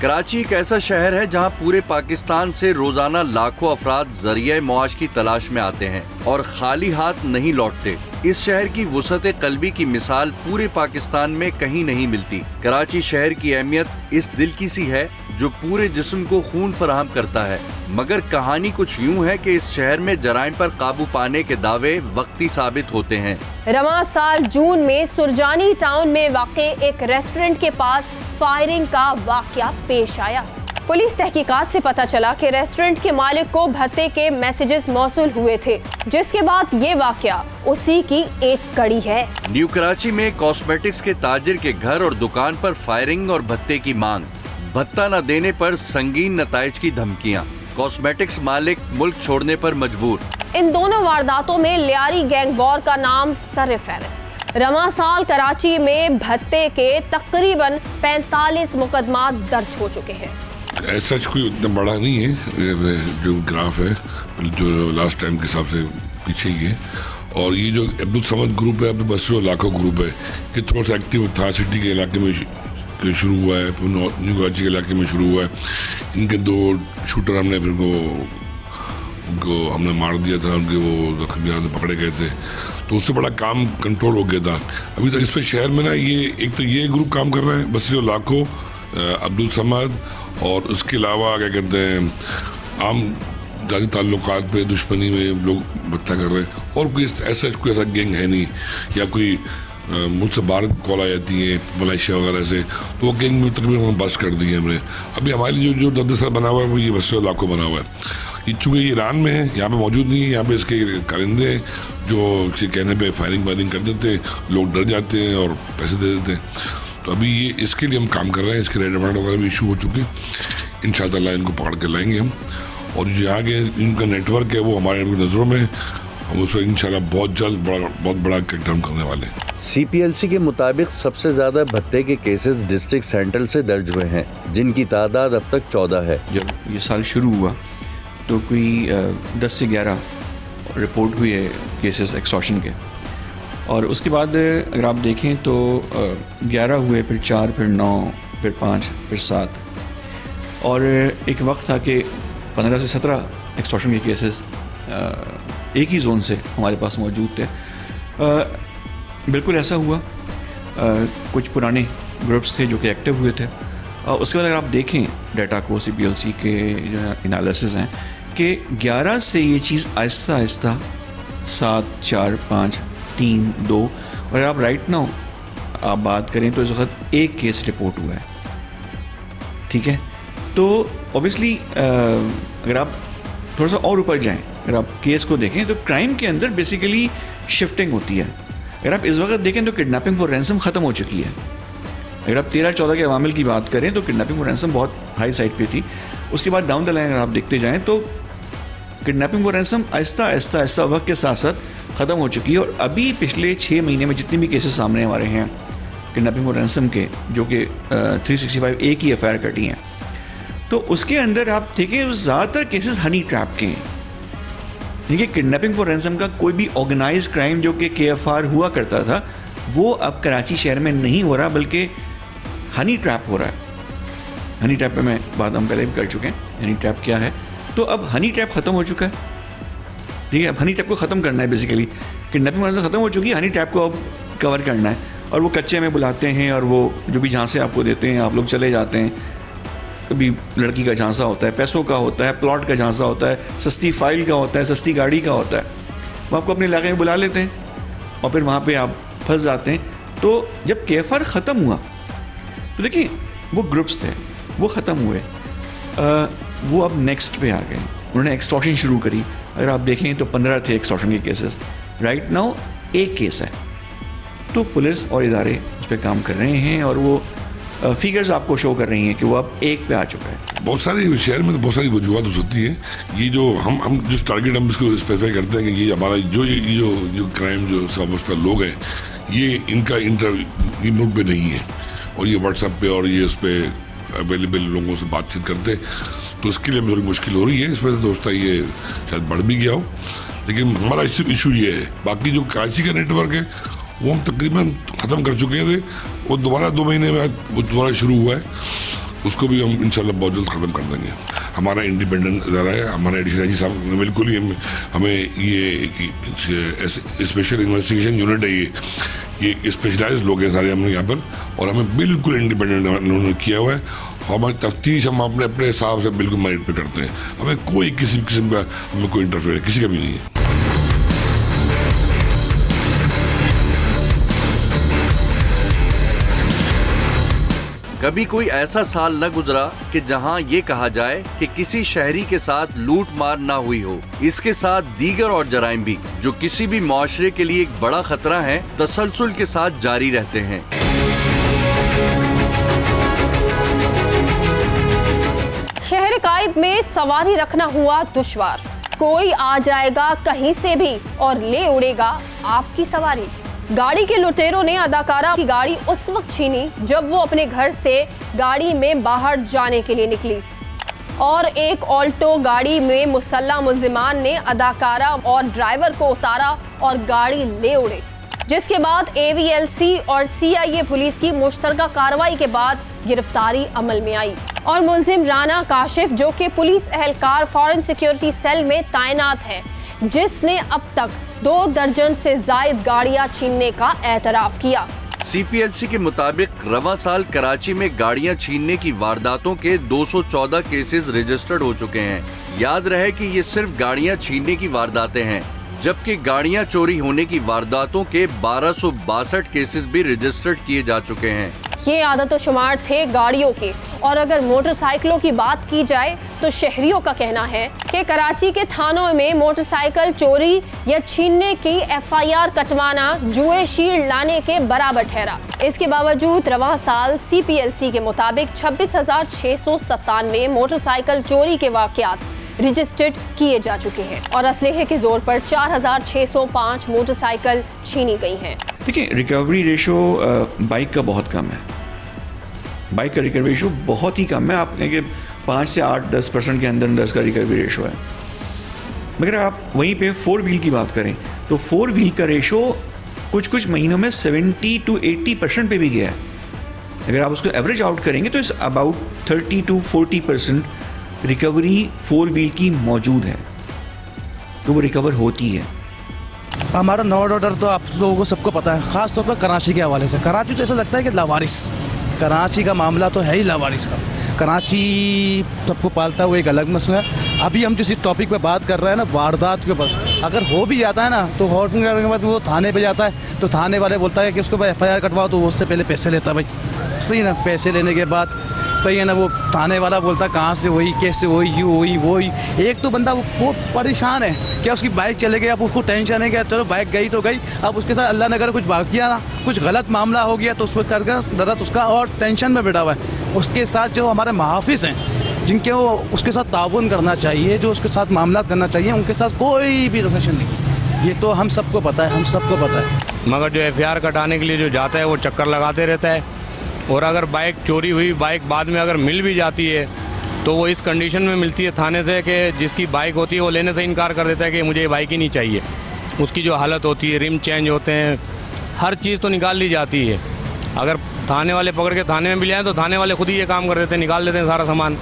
कराची एक ऐसा शहर है जहां पूरे पाकिस्तान से रोजाना लाखों अफराद जरिए मौश की तलाश में आते हैं और खाली हाथ नहीं लौटते। इस शहर की वुसअत कल्बी की मिसाल पूरे पाकिस्तान में कहीं नहीं मिलती। कराची शहर की अहमियत इस दिल की सी है जो पूरे जिस्म को खून फराहम करता है। मगर कहानी कुछ यूं है कि इस शहर में जराइम पर काबू पाने के दावे वक्ती साबित होते हैं। रवां साल जून में सुरजानी टाउन में वाक़े एक रेस्टोरेंट के पास फायरिंग का वाकया पेश आया। पुलिस तहकीकात से पता चला कि रेस्टोरेंट के मालिक को भत्ते के मैसेजेस मौसूल हुए थे, जिसके बाद ये वाकया उसी की एक कड़ी है। न्यू कराची में कॉस्मेटिक्स के ताजिर के घर और दुकान पर फायरिंग और भत्ते की मांग, भत्ता न देने पर संगीन नताइज की धमकियां, कॉस्मेटिक्स मालिक मुल्क छोड़ने पर मजबूर। इन दोनों वारदातों में लियारी गैंग वॉर का नाम सर-ए-फहरिस्त। रवां साल कराची में भत्ते के तकरीबन 45 मुकदमा दर्ज हो चुके हैं। ऐसा कोई उतना बड़ा नहीं है, जो ग्राफ है जो लास्ट टाइम के हिसाब से पीछे ही है। और ये जो अब्दुल समद ग्रुप है, अभी 200 लाखों ग्रुप है, ये थोड़ा सा एक्टिव था सिटी के इलाके में शुरू हुआ है, न्यू कराची के इलाके में शुरू हुआ है। इनके 2 शूटर हमने फिर उनको हमने मार दिया था, उनके वो जख्मी पकड़े गए थे, तो उससे बड़ा काम कंट्रोल हो गया था। अभी तक इस पर शहर में ना ये एक तो ये ग्रुप काम कर रहा है, 200 लाखों, अब्दुल समद, और उसके अलावा क्या कहते हैं आम जाती ताल्लुकात पे दुश्मनी में लोग भत्ता कर रहे हैं। और कोई ऐसा गैंग है नहीं, या कोई मुझसे बाहर कॉल आ जाती है मलेशिया वगैरह से, तो वो गैंग में तकरीबन बस कर दी है हमने। अभी हमारे लिए जो दर्द बना हुआ है वो ये 200 लाखों बना हुआ है। ये चूँकि ये ईरान में है, यहाँ पे मौजूद नहीं है, यहाँ पे इसके कारिंदे हैं जो इसके कहने पे फायरिंग कर देते हैं, लोग डर जाते हैं और पैसे दे देते हैं। तो अभी ये इसके लिए हम काम कर रहे हैं, इसके रेड वारंट वगैरह भी इशू हो चुके हैं। इंशाअल्लाह इनको पकड़ के लाएंगे हम, और जो आगे इनका नेटवर्क है वो हमारे नज़रों में, हम उस पर इंशाल्लाह बहुत जल्द बहुत बड़ा क्रैकडाउन करने वाले हैं। CPLC के मुताबिक सबसे ज्यादा भत्ते के केसेस डिस्ट्रिक्ट सेंट्रल से दर्ज हुए हैं, जिनकी तादाद अब तक 14 है। जब ये साल शुरू हुआ तो कोई 10 से 11 रिपोर्ट हुई है केसेस एक्सटॉर्शन के, और उसके बाद अगर आप देखें तो 11 हुए, फिर 4, फिर 9, फिर 5, फिर 7, और एक वक्त था कि 15 से 17 एक्सटॉर्शन के केसेस एक ही जोन से हमारे पास मौजूद थे। बिल्कुल ऐसा हुआ, कुछ पुराने ग्रुप्स थे जो कि एक्टिव हुए थे। उसके बाद अगर आप देखें डाटा को, CPLC के जो एनालिसिस हैं कि 11 से ये चीज़ आहिस्ता आहिस्ता 7, 4, 5, 3, 2, और आप राइट नाउ आप बात करें तो इस वक्त एक केस रिपोर्ट हुआ है। ठीक है, तो ऑब्वियसली अगर आप थोड़ा सा और ऊपर जाएं, अगर आप केस को देखें तो क्राइम के अंदर बेसिकली शिफ्टिंग होती है। अगर आप इस वक्त देखें तो किडनैपिंग फॉर रैंसम ख़त्म हो चुकी है। अगर आप 13-14 के अवामिल की बात करें तो किडनैपिंग फॉर रैंसम बहुत हाई साइड पे थी। उसके बाद डाउन द लाइन अगर आप देखते जाएँ तो kidnapping for ransom Aahista Aahista वक्त के साथ साथ ख़त्म हो चुकी है। और अभी पिछले 6 महीने में जितने भी केसेस सामने हमारे हैं किडनैपिंग फॉर रैंसम के, जो कि 365A की FIR कटी हैं, तो उसके अंदर आप देखें ज़्यादातर केसेस हनी ट्रैप के हैं। देखिए, किडनैपिंग फॉर रैंसम का कोई भी ऑर्गेनाइज्ड क्राइम जो कि KFR हुआ करता था वो अब कराची शहर में नहीं हो रहा, बल्कि हनी ट्रैप हो रहा है। हनी ट्रैप पे मैं बात हम पहले भी कर चुके हैं, हनी ट्रैप क्या है। तो अब हनी ट्रैप ख़त्म हो चुका है, ठीक है। अब हनी ट्रैप को ख़त्म करना है, बेसिकली किडनैपिंग फॉर रैंसम ख़त्म हो चुकी है, हनी ट्रैप को अब कवर करना है। और वो कच्चे में बुलाते हैं और वो जो भी झांसे आपको देते हैं, आप लोग चले जाते हैं। कभी लड़की का झांसा होता है, पैसों का होता है, प्लॉट का झांसा होता है, सस्ती फाइल का होता है, सस्ती गाड़ी का होता है। वो आपको अपने इलाके में बुला लेते हैं और फिर वहाँ पे आप फंस जाते हैं। तो जब KFR ख़त्म हुआ तो देखिए वो ग्रुप्स थे वो ख़त्म हुए, वो अब नेक्स्ट पे आ गए, उन्होंने एक्सटॉर्शन शुरू करी। अगर आप देखें तो 15 थे एक्सटॉर्शन के केसेस, राइट नाउ एक केस है। तो पुलिस और इदारे उस पर काम कर रहे हैं और वो फिगर्स आपको शो कर रही हैं कि वो अब एक पे आ चुका है। बहुत सारी शहर में तो बहुत सारी वजूहत हो सकती है। ये जो हम जिस टारगेट हम इसको स्पेसिफाई करते हैं कि ये हमारा जो क्राइम जो वाबस्ता लोग हैं, ये इनका ये मुल्क पे नहीं है, और ये व्हाट्सएप पे और ये उस पर अवेलेबल लोगों से बातचीत करते, तो इसके लिए थोड़ी मुश्किल हो रही है। इस वजह से दोस्ता ये शायद बढ़ भी गया हो, लेकिन हमारा इशू ये है। बाकी जो कराची का नेटवर्क है वो हम तकरीबन ख़त्म कर चुके थे, वो दोबारा 2 महीने में वो दोबारा शुरू हुआ है। उसको भी हम इंशाल्लाह बहुत जल्द ख़त्म कर देंगे। हमारा इंडिपेंडेंट इदारा है, हमारा एडिशनल आईजी साहब बिल्कुल ही हमें ये स्पेशल इन्वेस्टिगेशन यूनिट है, ये स्पेशलाइज लोग हैं सारे हम यहाँ पर, और हमें बिल्कुल इंडिपेंडेंट उन्होंने किया हुआ है। हमारी तफ्तीश हम अपने हिसाब से बिल्कुल मेरिट पे करते हैं, हमें कोई किसी किस्म का हमें कोई इंटरफेयर किसी का भी नहीं है। कभी कोई ऐसा साल न गुजरा कि जहां ये कहा जाए कि किसी शहरी के साथ लूट मार ना हुई हो। इसके साथ दीगर और जराइम भी, जो किसी भी मुआशरे के लिए एक बड़ा खतरा है, तसलसल के साथ जारी रहते हैं। शहर कायद में सवारी रखना हुआ दुश्वार। कोई आ जाएगा कहीं से भी और ले उड़ेगा आपकी सवारी। गाड़ी के लुटेरों ने अदाकारा की गाड़ी उस वक्त छीनी जब वो अपने घर से गाड़ी में बाहर जाने के लिए निकली, और एक ऑल्टो गाड़ी में मुसल्लह मुल्जिमान ने अदाकारा और ड्राइवर को उतारा और गाड़ी ले उड़े। जिसके बाद AVLC और CIA पुलिस की मुश्तरका कार्रवाई के बाद गिरफ्तारी अमल में आई और मुलजिम राना काशिफ, जो कि पुलिस एहलकार फॉरेन सिक्योरिटी सेल में तैनात है, जिसने अब तक 2 दर्जन से जायद गाड़ियां छीनने का एतराफ किया। CPLC के मुताबिक रवां साल कराची में गाड़ियां छीनने की वारदातों के 214 केसेस रजिस्टर्ड हो चुके हैं। याद रहे कि ये सिर्फ गाड़ियां छीनने की वारदातें हैं, जबकि गाड़ियां चोरी होने की वारदातों के 1262 केसेस भी रजिस्टर्ड किए जा चुके हैं। ये आदतो शुमार थे गाड़ियों के। और अगर मोटरसाइकिलों की बात की जाए तो शहरियों का कहना है कि कराची के थानों में मोटरसाइकिल चोरी या छीनने की FIR कटवाना जुए शील्ड लाने के बराबर ठहरा। इसके बावजूद रवां साल CPLC के मुताबिक 26,697 मोटरसाइकिल चोरी के वाकयात रजिस्टर्ड किए जा चुके हैं और असलहे के जोर पर 4,605 मोटरसाइकिल छीनी गई हैं। देखिए, रिकवरी रेशो बाइक का बहुत कम है। बाइक का रिकवरी रेशो बहुत ही कम है। आप कहेंगे 5 से 8-10% के अंदर इसका रिकवरी रेशो है। मगर आप वहीं पे 4 व्हील की बात करें तो 4 व्हील का रेशो कुछ महीनों में 70 to 80% पे भी गया है। अगर आप उसको एवरेज आउट करेंगे तो इस अबाउट 30 to 40% रिकवरी 4 व्हील की मौजूद है, तो वो रिकवर होती है। हमारा नॉट ऑर्डर तो आप लोगों को सबको पता है, ख़ास तौर पर कराची के हवाले से। कराची तो ऐसा लगता है कि लावारिस, कराची का मामला तो है ही लावारिस का। कराची सबको पालता हुआ एक अलग मसला है। अभी हम जिस टॉपिक पे बात कर रहे हैं ना, वारदात के ऊपर, अगर हो भी जाता है ना तो हॉर्टिंग करने के बाद वो थाने पे जाता है तो थाने वाले बोलता है कि उसको FIR कटवाओ, तो वो उससे पहले पैसे लेता है भाई। तो ये ना पैसे लेने के बाद तो ये ना वो थाने वाला बोलता कहाँ से हुई, कैसे हुई, यूँ हुई, वो हुई। एक तो बंदा वो परेशान है, क्या उसकी बाइक चले गई, अब उसको टेंशन है कि चलो बाइक गई तो गई, अब उसके साथ अल्लाह ने अगर कुछ वाक़या ना कुछ गलत मामला हो गया तो उस पर करके दर्द उसका और टेंशन में बैठा हुआ है। उसके साथ जो हमारे महाफिज़ हैं, जिनके वो उसके साथ ताउन करना चाहिए, जो उसके साथ मामला करना चाहिए, उनके साथ कोई भी रिलेशन नहीं। ये तो हम सबको पता है, हम सबको पता है। मगर जो FIR कटाने के लिए जो जाता है वो चक्कर लगाते रहता है, और अगर बाइक चोरी हुई, बाइक बाद में अगर मिल भी जाती है तो वो इस कंडीशन में मिलती है थाने से कि जिसकी बाइक होती है वो लेने से इनकार कर देता है कि मुझे ये बाइक ही नहीं चाहिए। उसकी जो हालत होती है, रिम चेंज होते हैं, हर चीज़ तो निकाल ली जाती है। अगर थाने वाले पकड़ के थाने में भी जाएँ तो थाने वाले खुद ही ये काम कर देते हैं, निकाल देते हैं सारा सामान।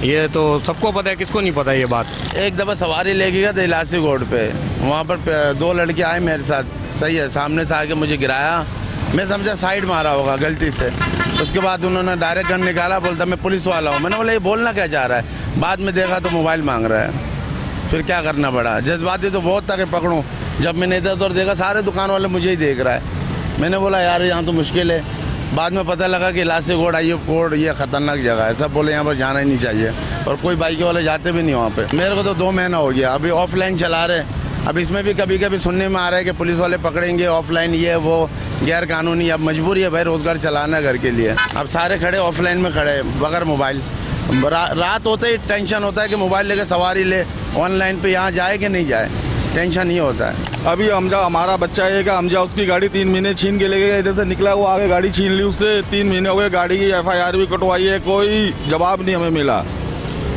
ये तो सबको पता है, किसको नहीं पता ये बात। एक दफ़ा सवारी लेके गया था इलासी रोड पे, वहाँ पर 2 लड़के आए मेरे साथ, सही है, सामने से आके मुझे गिराया, मैं समझा साइड मारा होगा गलती से। उसके बाद उन्होंने डायरेक्ट गन निकाला, बोलता मैं पुलिस वाला हूँ। मैंने बोला ये बोलना क्या चाह रहा है, बाद में देखा तो मोबाइल मांग रहा है। फिर क्या करना पड़ा, जज्बाती तो बहुत था कि पकड़ूँ। जब मैंने इधर उधर देखा सारे दुकान वाले मुझे ही देख रहा है। मैंने बोला यार यहाँ तो मुश्किल है। बाद में पता लगा कि लासी कोड आइए कोड ये ख़तरनाक जगह है, सब बोले यहाँ पर जाना ही नहीं चाहिए, और कोई बाइक वाले जाते भी नहीं वहाँ पे। मेरे को तो 2 महीना हो गया, अभी ऑफलाइन चला रहे। अब इसमें भी कभी कभी सुनने में आ रहा है कि पुलिस वाले पकड़ेंगे ऑफलाइन, ये वो गैर कानूनी। अब मजबूरी है भाई, रोज़गार चलाना है घर के लिए। अब सारे खड़े ऑफलाइन में खड़े बगैर मोबाइल। रात होते ही टेंशन होता है कि मोबाइल लेके सवारी ले, ऑनलाइन पे यहाँ जाए कि नहीं जाए, टेंशन ही होता है। अभी हमजा हमारा बच्चा है क्या, हमजा उसकी गाड़ी 3 महीने छीन के ले गया, इधर से निकला वो आगे गाड़ी छीन ली उससे। 3 महीने हो गए, गाड़ी की FIR भी कटवाई है, कोई जवाब नहीं हमें मिला।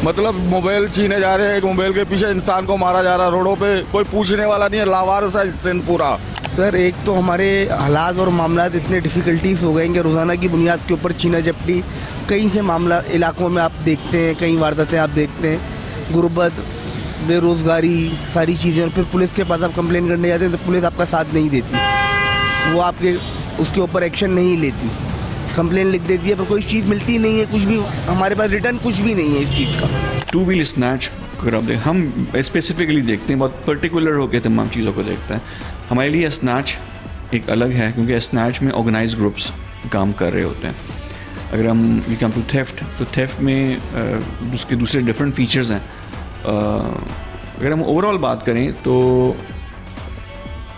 मतलब मोबाइल छीने जा रहे हैं, एक मोबाइल के पीछे इंसान को मारा जा रहा है रोडों पे, कोई पूछने वाला नहीं है। लावारिस है सिंध पूरा। सर एक तो हमारे हालात और मामलात इतने डिफ़िकल्टीज हो गए हैं कि रोज़ाना की बुनियाद के ऊपर छीना झपटी कई से मामला इलाकों में आप देखते हैं, कई वारदातें आप देखते हैं, गुर्बत, बेरोज़गारी, सारी चीज़ें। और फिर पुलिस के पास आप कंप्लेन करने जाते हैं तो पुलिस आपका साथ नहीं देती, वो आपके उसके ऊपर एक्शन नहीं लेती, कंप्लेन लिख देती है पर कोई चीज़ मिलती नहीं है, कुछ भी हमारे पास रिटर्न कुछ भी नहीं है इस चीज़ का। टू व्हील स्नैच अगर आप देखें, हम स्पेसिफिकली देखते हैं, बहुत पर्टिकुलर होकर तमाम चीज़ों को देखते हैं। हमारे लिए स्नैच एक अलग है क्योंकि स्नैच में ऑर्गेनाइज ग्रुप्स काम कर रहे होते हैं। अगर हम वी कम टू थेफ्ट, तो थेफ्ट में उसके दूसरे डिफरेंट फीचर्स हैं। अगर हम ओवरऑल बात करें तो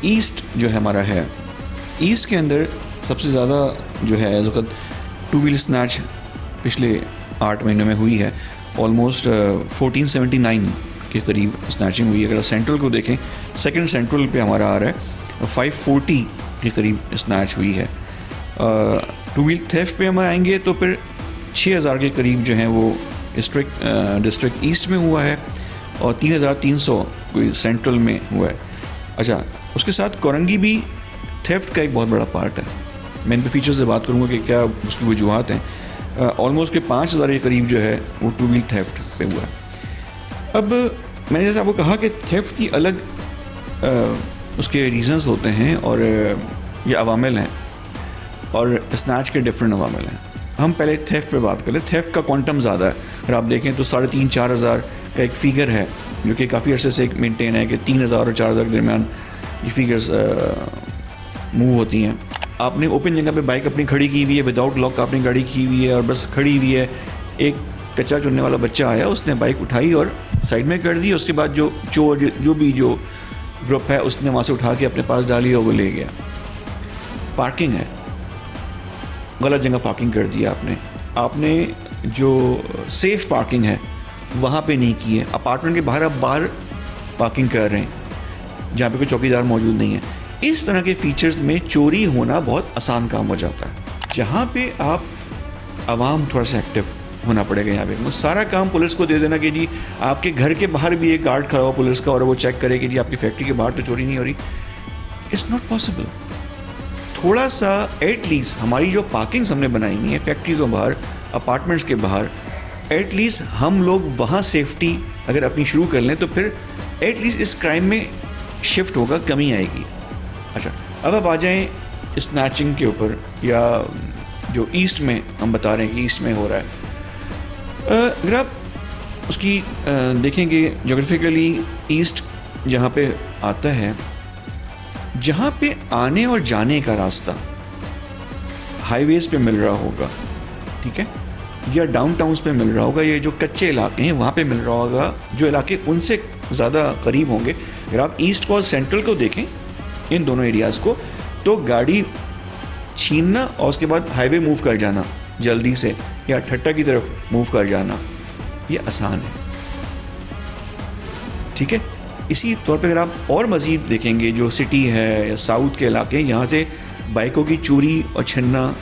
ईस्ट जो है हमारा है, ईस्ट के अंदर सबसे ज़्यादा जो है इस वक्त टू व्हील स्नैच पिछले 8 महीनों में हुई है। ऑलमोस्ट 1479 के करीब स्नैचिंग हुई है। अगर सेंट्रल को देखें, सेकंड सेंट्रल पे हमारा आ रहा है 540 के करीब स्नैच हुई है। टू व्हील थेफ्ट पे हम आएंगे तो फिर 6000 के करीब जो है वो डिस्ट्रिक्ट ईस्ट में हुआ है और 3300 कोई सेंट्रल में हुआ है। अच्छा, उसके साथ कोरंगी भी थेफ्ट का एक बहुत बड़ा पार्ट है। मैं इन पे फीचर से बात करूँगा कि क्या उसकी वजूहत हैं। ऑलमोस्ट के 5000 के करीब जो है वो टू व्हील थेफ्ट पे हुआ है। अब मैंने जैसे आपको कहा कि थेफ्ट की अलग उसके रीज़न्स होते हैं और ये अवामिल हैं और स्नैच के डिफरेंट अवामिल हैं। हम पहले थेफ्ट पे बात करें। थेफ्ट का क्वांटम ज़्यादा है। अगर आप देखें तो 3500-4000 हज़ार का एक फ़िगर है जो कि काफ़ी अर्से से मेंटेन है कि 3000 और 4000 के दरमियान ये फिगर्स मूव होती हैं। आपने ओपन जगह पे बाइक अपनी खड़ी की हुई है, विदाउट लॉक आपने गाड़ी की हुई है और बस खड़ी हुई है, एक कच्चा चुनने वाला बच्चा आया, उसने बाइक उठाई और साइड में कर दी। उसके बाद जो चोर जो ग्रुप है उसने वहाँ से उठा के अपने पास डाली और वो ले गया। पार्किंग है, गलत जगह पार्किंग कर दिया आपने जो सेफ पार्किंग है वहाँ पे नहीं की है। अपार्टमेंट के बाहर आप बाहर पार्किंग कर रहे हैं जहाँ पे कोई चौकीदार मौजूद नहीं है। इस तरह के फीचर्स में चोरी होना बहुत आसान काम हो जाता है। जहाँ पे आप आवाम थोड़ा सा एक्टिव होना पड़ेगा। यहाँ पे वो सारा काम पुलिस को दे देना कि जी आपके घर के बाहर भी एक गार्ड खड़ा हुआ पुलिस का और वो चेक करे कि जी आपकी फैक्ट्री के बाहर तो चोरी नहीं हो रही, इट्स नॉट पॉसिबल। थोड़ा सा एटलीस्ट हमारी जो पार्किंग्स हमने बनाई हुई है फैक्ट्री के बाहर, अपार्टमेंट्स के बाहर, एटलीस्ट हम लोग वहाँ सेफ्टी अगर अपनी शुरू कर लें तो फिर एटलीस्ट इस क्राइम में शिफ्ट होगा, कमी आएगी। अच्छा, अब आप आ जाएँ स्नैचिंग के ऊपर या जो ईस्ट में हम बता रहे हैं कि ईस्ट में हो रहा है। अगर आप उसकी देखेंगे जोग्राफिकली ईस्ट जहाँ पे आता है, जहाँ पे आने और जाने का रास्ता हाईवेज पे मिल रहा होगा, ठीक है, या डाउनटाउन्स पे मिल रहा होगा, ये जो कच्चे इलाके हैं वहाँ पे मिल रहा होगा, जो इलाके उनसे ज़्यादा करीब होंगे। अगर आप ईस्ट को और सेंट्रल को देखें, इन दोनों एरियाज़ को, तो गाड़ी छीनना और उसके बाद हाईवे मूव कर जाना जल्दी से या ठट्टा की तरफ मूव कर जाना, ये आसान है, ठीक है। इसी तौर पे अगर आप और मज़ीद देखेंगे जो सिटी है या साउथ के इलाके, यहाँ से बाइकों की चोरी और छीनना